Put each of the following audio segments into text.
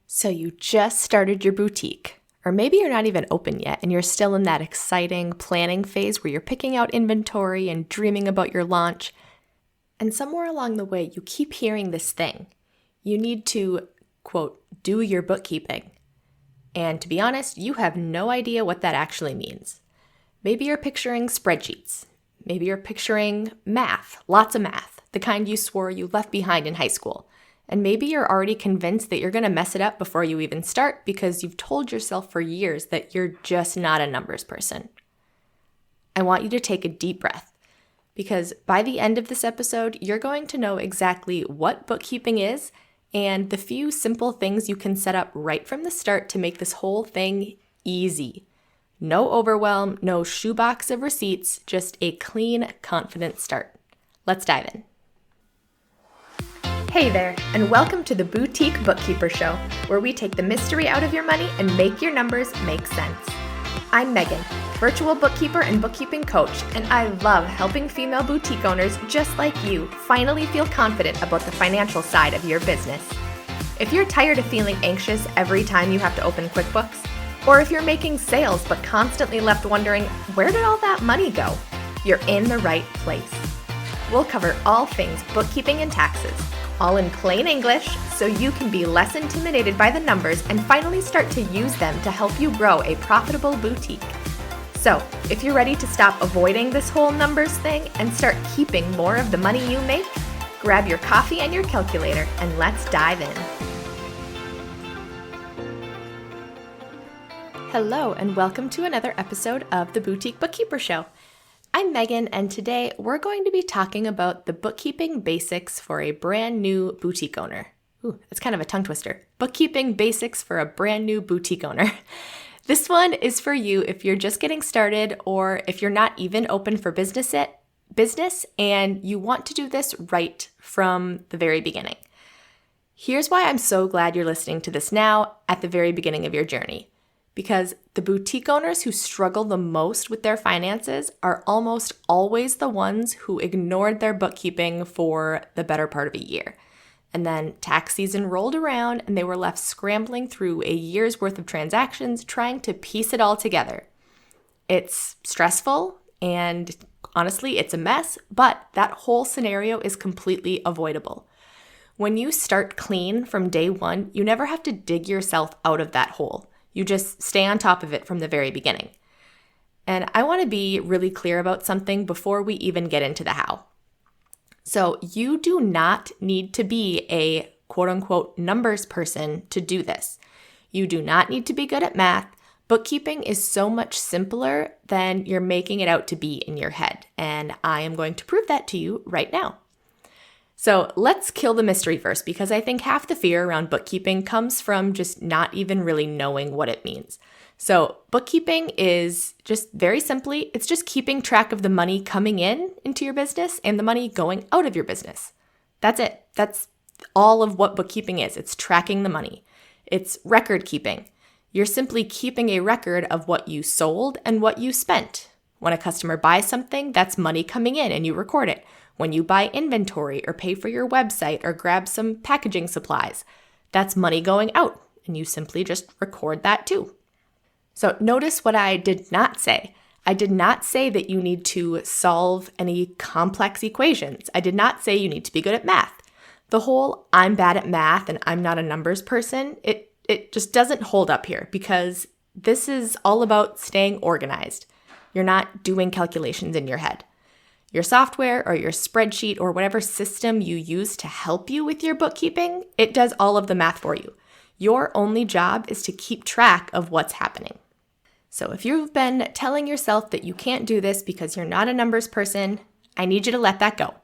So you just started your boutique, or maybe you're not even open yet and you're still in that exciting planning phase where you're picking out inventory and dreaming about your launch. And somewhere along the way, you keep hearing this thing. You need to, quote, do your bookkeeping. And to be honest, you have no idea what that actually means. Maybe you're picturing spreadsheets. Maybe you're picturing math, lots of math, the kind you swore you left behind in high school. And maybe you're already convinced that you're going to mess it up before you even start because you've told yourself for years that you're just not a numbers person. I want you to take a deep breath because by the end of this episode, you're going to know exactly what bookkeeping is and the few simple things you can set up right from the start to make this whole thing easy. No overwhelm, no shoebox of receipts, just a clean, confident start. Let's dive in. Hey there, and welcome to the Boutique Bookkeeper Show, where we take the mystery out of your money and make your numbers make sense. I'm Megan, virtual bookkeeper and bookkeeping coach, and I love helping female boutique owners just like you finally feel confident about the financial side of your business. If you're tired of feeling anxious every time you have to open QuickBooks, or if you're making sales but constantly left wondering, where did all that money go? You're in the right place. We'll cover all things bookkeeping and taxes, all in plain English, so you can be less intimidated by the numbers and finally start to use them to help you grow a profitable boutique. So, if you're ready to stop avoiding this whole numbers thing and start keeping more of the money you make, grab your coffee and your calculator and let's dive in. Hello, and welcome to another episode of the Boutique Bookkeeper Show. I'm Megan, and today we're going to be talking about the bookkeeping basics for a brand new boutique owner. Ooh, that's kind of a tongue twister. Bookkeeping basics for a brand new boutique owner. This one is for you if you're just getting started or if you're not even open for business and you want to do this right from the very beginning. Here's why I'm so glad you're listening to this now at the very beginning of your journey. Because the boutique owners who struggle the most with their finances are almost always the ones who ignored their bookkeeping for the better part of a year. And then tax season rolled around and they were left scrambling through a year's worth of transactions trying to piece it all together. It's stressful and honestly, it's a mess, but that whole scenario is completely avoidable. When you start clean from day one, you never have to dig yourself out of that hole. You just stay on top of it from the very beginning. And I want to be really clear about something before we even get into the how. So you do not need to be a quote unquote numbers person to do this. You do not need to be good at math. Bookkeeping is so much simpler than you're making it out to be in your head. And I am going to prove that to you right now. So let's kill the mystery first, because I think half the fear around bookkeeping comes from just not even really knowing what it means. So bookkeeping is just very simply, it's just keeping track of the money coming in into your business and the money going out of your business. That's it. That's all of what bookkeeping is. It's tracking the money. It's record keeping. You're simply keeping a record of what you sold and what you spent. When a customer buys something, that's money coming in and you record it. When you buy inventory or pay for your website or grab some packaging supplies, that's money going out, and you simply just record that too. So notice what I did not say. I did not say that you need to solve any complex equations. I did not say you need to be good at math. The whole I'm bad at math and I'm not a numbers person, it just doesn't hold up here because this is all about staying organized. You're not doing calculations in your head. Your software or your spreadsheet or whatever system you use to help you with your bookkeeping, it does all of the math for you. Your only job is to keep track of what's happening. So if you've been telling yourself that you can't do this because you're not a numbers person, I need you to let that go.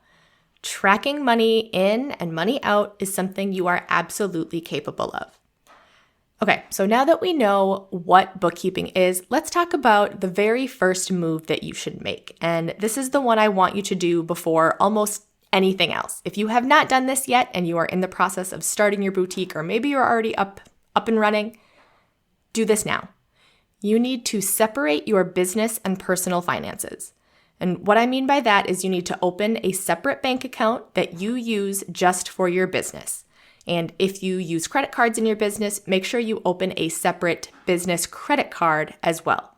Tracking money in and money out is something you are absolutely capable of. Okay, so now that we know what bookkeeping is, let's talk about the very first move that you should make. And this is the one I want you to do before almost anything else. If you have not done this yet and you are in the process of starting your boutique, or maybe you're already up and running, do this now. You need to separate your business and personal finances. And what I mean by that is you need to open a separate bank account that you use just for your business. And if you use credit cards in your business, make sure you open a separate business credit card as well.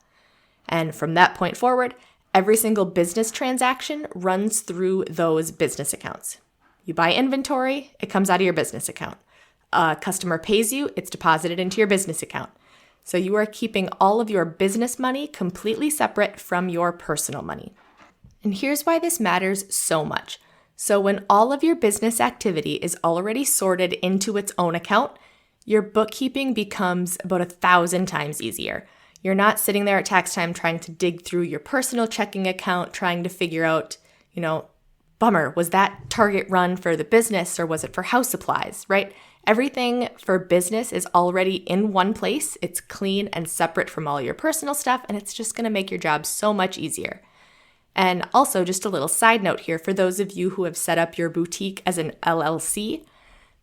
And from that point forward, every single business transaction runs through those business accounts. You buy inventory, it comes out of your business account. A customer pays you, it's deposited into your business account. So you are keeping all of your business money completely separate from your personal money. And here's why this matters so much. So when all of your business activity is already sorted into its own account, your bookkeeping becomes about 1,000 times easier. You're not sitting there at tax time trying to dig through your personal checking account, trying to figure out, bummer, was that Target run for the business or was it for house supplies, right? Everything for business is already in one place. It's clean and separate from all your personal stuff, and it's just going to make your job so much easier. And also, just a little side note here, for those of you who have set up your boutique as an LLC,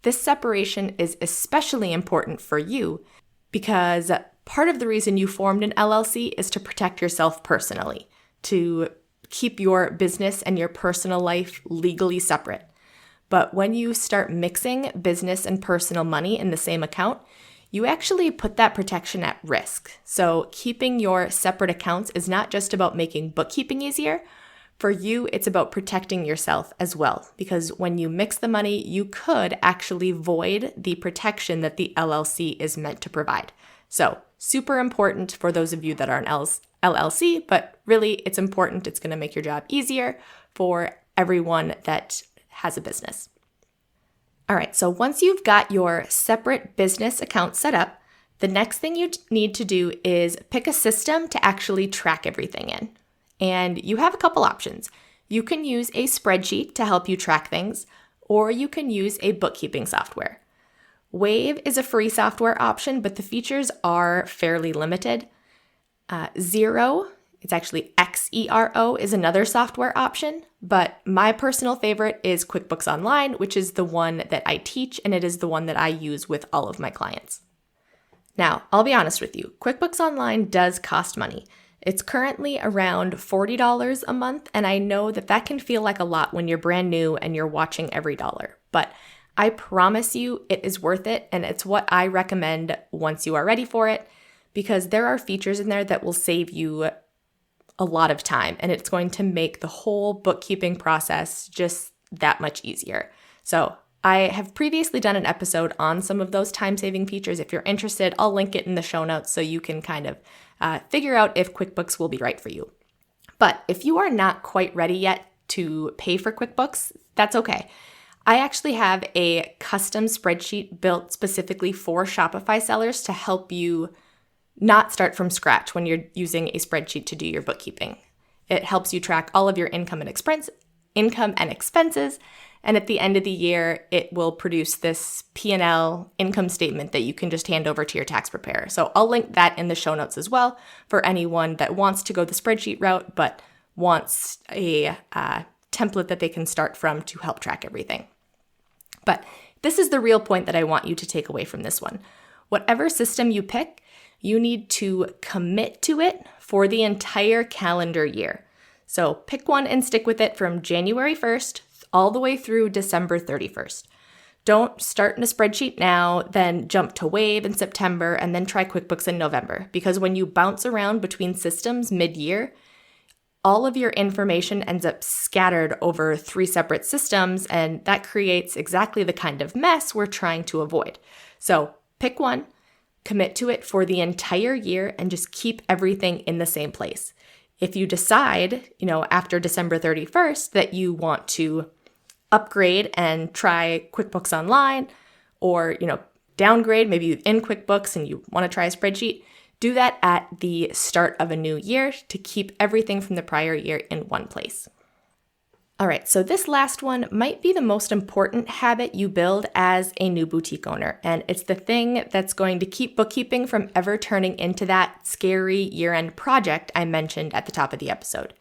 this separation is especially important for you because part of the reason you formed an LLC is to protect yourself personally, to keep your business and your personal life legally separate. But when you start mixing business and personal money in the same account, you actually put that protection at risk. So keeping your separate accounts is not just about making bookkeeping easier. For you, it's about protecting yourself as well, because when you mix the money, you could actually void the protection that the LLC is meant to provide. So super important for those of you that are an LLC, but really it's important. It's going to make your job easier for everyone that has a business. All right, so once you've got your separate business account set up, the next thing you need to do is pick a system to actually track everything in. And you have a couple options. You can use a spreadsheet to help you track things, or you can use a bookkeeping software. Wave is a free software option, but the features are fairly limited. Xero, it's actually Xero, is another software option, but my personal favorite is QuickBooks Online, which is the one that I teach, and it is the one that I use with all of my clients. Now, I'll be honest with you, QuickBooks Online does cost money. It's currently around $40 a month, and I know that that can feel like a lot when you're brand new and you're watching every dollar, but I promise you it is worth it, and it's what I recommend once you are ready for it, because there are features in there that will save you a lot of time, and it's going to make the whole bookkeeping process just that much easier. So I have previously done an episode on some of those time-saving features. If you're interested, I'll link it in the show notes so you can kind of figure out if QuickBooks will be right for you. But if you are not quite ready yet to pay for QuickBooks, that's okay. I actually have a custom spreadsheet built specifically for Shopify sellers to help you not start from scratch when you're using a spreadsheet to do your bookkeeping. It helps you track all of your income and expenses, and at the end of the year, it will produce this P&L income statement that you can just hand over to your tax preparer. So I'll link that in the show notes as well for anyone that wants to go the spreadsheet route but wants a template that they can start from to help track everything. But this is the real point that I want you to take away from this one. Whatever system you pick, you need to commit to it for the entire calendar year. So pick one and stick with it from January 1st all the way through December 31st. Don't start in a spreadsheet now, then jump to Wave in September, and then try QuickBooks in November. Because when you bounce around between systems mid-year, all of your information ends up scattered over 3 separate systems, and that creates exactly the kind of mess we're trying to avoid. So pick one, commit to it for the entire year, and just keep everything in the same place. If you decide, after December 31st that you want to upgrade and try QuickBooks Online, or, downgrade, maybe you're in QuickBooks and you want to try a spreadsheet, do that at the start of a new year to keep everything from the prior year in one place. All right, so this last one might be the most important habit you build as a new boutique owner, and it's the thing that's going to keep bookkeeping from ever turning into that scary year-end project I mentioned at the top of the episode.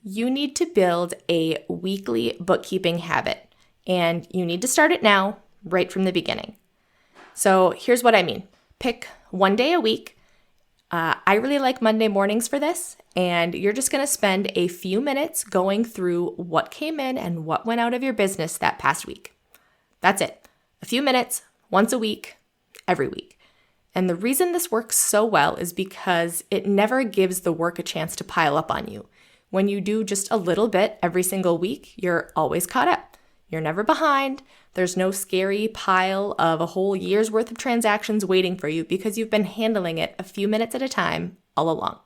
You need to build a weekly bookkeeping habit, and you need to start it now, right from the beginning. So here's what I mean. Pick one day a week. I really like Monday mornings for this, and you're just going to spend a few minutes going through what came in and what went out of your business that past week. That's it. A few minutes, once a week, every week. And the reason this works so well is because it never gives the work a chance to pile up on you. When you do just a little bit every single week, you're always caught up. You're never behind. There's no scary pile of a whole year's worth of transactions waiting for you because you've been handling it a few minutes at a time all along.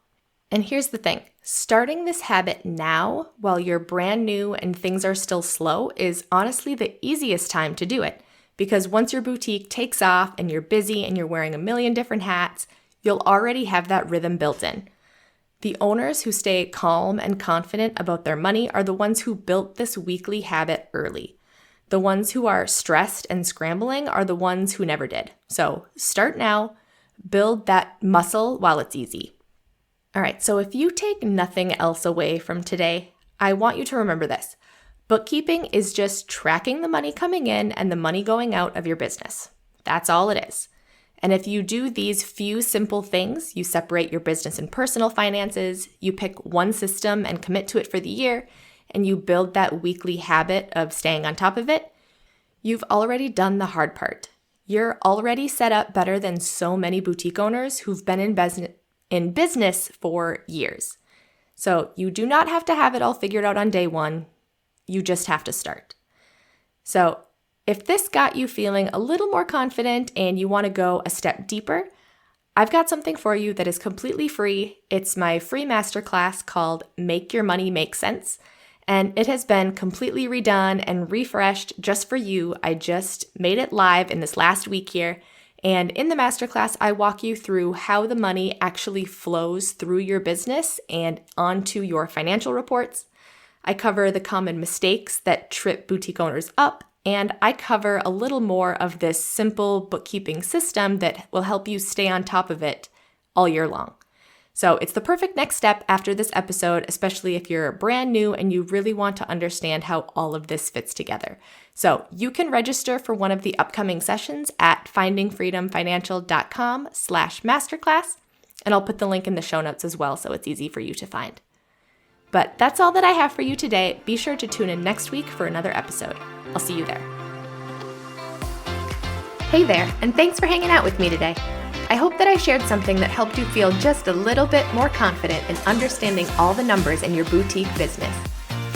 And here's the thing, starting this habit now while you're brand new and things are still slow is honestly the easiest time to do it. Because once your boutique takes off and you're busy and you're wearing a million different hats, you'll already have that rhythm built in. The owners who stay calm and confident about their money are the ones who built this weekly habit early. The ones who are stressed and scrambling are the ones who never did. So start now, build that muscle while it's easy. All right, so if you take nothing else away from today, I want you to remember this. Bookkeeping is just tracking the money coming in and the money going out of your business. That's all it is. And if you do these few simple things, you separate your business and personal finances, you pick one system and commit to it for the year, and you build that weekly habit of staying on top of it, you've already done the hard part. You're already set up better than so many boutique owners who've been in business for years. So you do not have to have it all figured out on day one. You just have to start. So if this got you feeling a little more confident and you want to go a step deeper, I've got something for you that is completely free. It's my free masterclass called Make Your Money Make Sense, and it has been completely redone and refreshed just for you. I just made it live in this last week here, and in the masterclass, I walk you through how the money actually flows through your business and onto your financial reports. I cover the common mistakes that trip boutique owners up, and I cover a little more of this simple bookkeeping system that will help you stay on top of it all year long. So it's the perfect next step after this episode, especially if you're brand new and you really want to understand how all of this fits together. So you can register for one of the upcoming sessions at findingfreedomfinancial.com/masterclass, and I'll put the link in the show notes as well so it's easy for you to find. But that's all that I have for you today. Be sure to tune in next week for another episode. I'll see you there. Hey there, and thanks for hanging out with me today. I hope that I shared something that helped you feel just a little bit more confident in understanding all the numbers in your boutique business.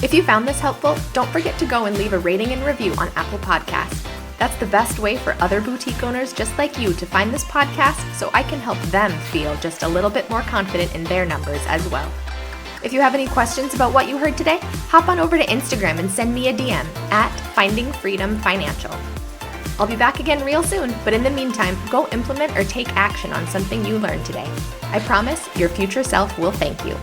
If you found this helpful, don't forget to go and leave a rating and review on Apple Podcasts. That's the best way for other boutique owners just like you to find this podcast so I can help them feel just a little bit more confident in their numbers as well. If you have any questions about what you heard today, hop on over to Instagram and send me a DM at findingfreedomfinancial. I'll be back again real soon, but in the meantime, go implement or take action on something you learned today. I promise your future self will thank you.